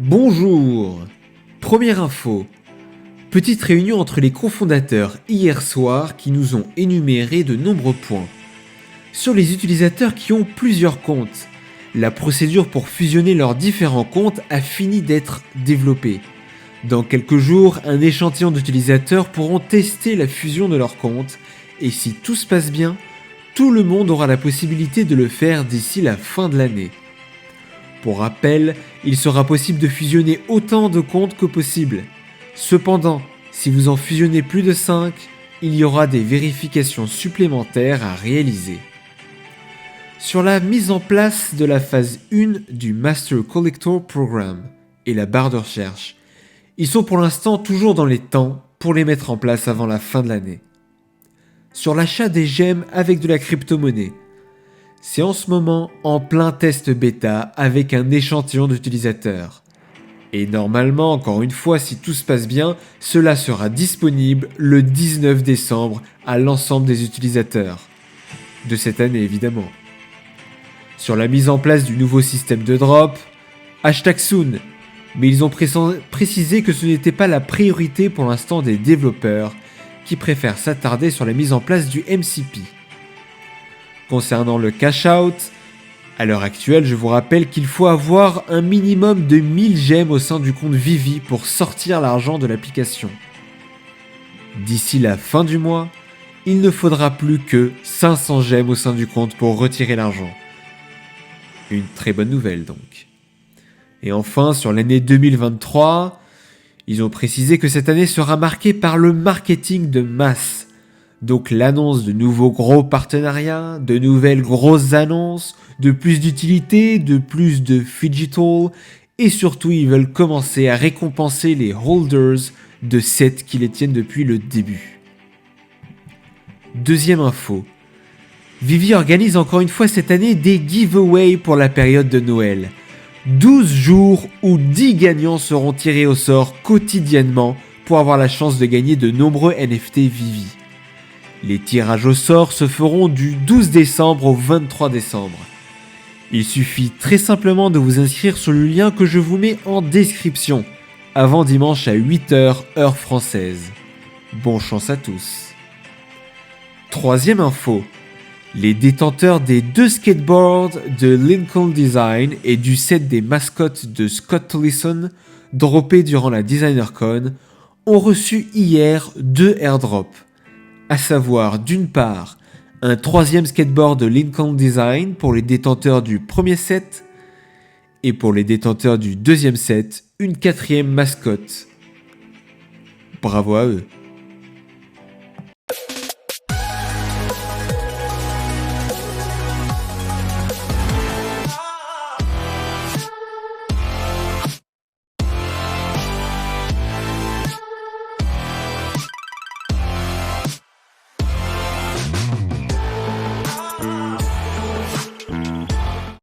Bonjour. Première info. Petite réunion entre les cofondateurs hier soir qui nous ont énuméré de nombreux points. Sur les utilisateurs qui ont plusieurs comptes, la procédure pour fusionner leurs différents comptes a fini d'être développée. Dans quelques jours, un échantillon d'utilisateurs pourront tester la fusion de leurs comptes et si tout se passe bien, tout le monde aura la possibilité de le faire d'ici la fin de l'année. Pour rappel, il sera possible de fusionner autant de comptes que possible. Cependant, si vous en fusionnez plus de 5, il y aura des vérifications supplémentaires à réaliser. Sur la mise en place de la phase 1 du Master Collector Program et la barre de recherche, ils sont pour l'instant toujours dans les temps pour les mettre en place avant la fin de l'année. Sur l'achat des gemmes avec de la crypto-monnaie, c'est en ce moment en plein test bêta avec un échantillon d'utilisateurs. Et normalement, encore une fois, si tout se passe bien, cela sera disponible le 19 décembre à l'ensemble des utilisateurs. De cette année évidemment. Sur la mise en place du nouveau système de drop, #soon, mais ils ont précisé que ce n'était pas la priorité pour l'instant des développeurs qui préfèrent s'attarder sur la mise en place du MCP. Concernant le cash-out, à l'heure actuelle, je vous rappelle qu'il faut avoir un minimum de 1000 gemmes au sein du compte Vivi pour sortir l'argent de l'application. D'ici la fin du mois, il ne faudra plus que 500 gemmes au sein du compte pour retirer l'argent. Une très bonne nouvelle donc. Et enfin, sur l'année 2023, ils ont précisé que cette année sera marquée par le marketing de masse. Donc l'annonce de nouveaux gros partenariats, de nouvelles grosses annonces, de plus d'utilité, de plus de digital, et surtout ils veulent commencer à récompenser les holders de sets qui les tiennent depuis le début. Deuxième info. Vivi organise encore une fois cette année des giveaways pour la période de Noël. 12 jours où 10 gagnants seront tirés au sort quotidiennement pour avoir la chance de gagner de nombreux NFT Vivi. Les tirages au sort se feront du 12 décembre au 23 décembre. Il suffit très simplement de vous inscrire sur le lien que je vous mets en description, avant dimanche à 8h heure française. Bonne chance à tous. Troisième info. Les détenteurs des 2 skateboards de Lincoln Design et du set des mascottes de Scott Tolison, droppés durant la DesignerCon, ont reçu hier 2 airdrops. À savoir d'une part un 3e skateboard de Lincoln Design pour les détenteurs du premier set et pour les détenteurs du 2e set, une 4e mascotte. Bravo à eux.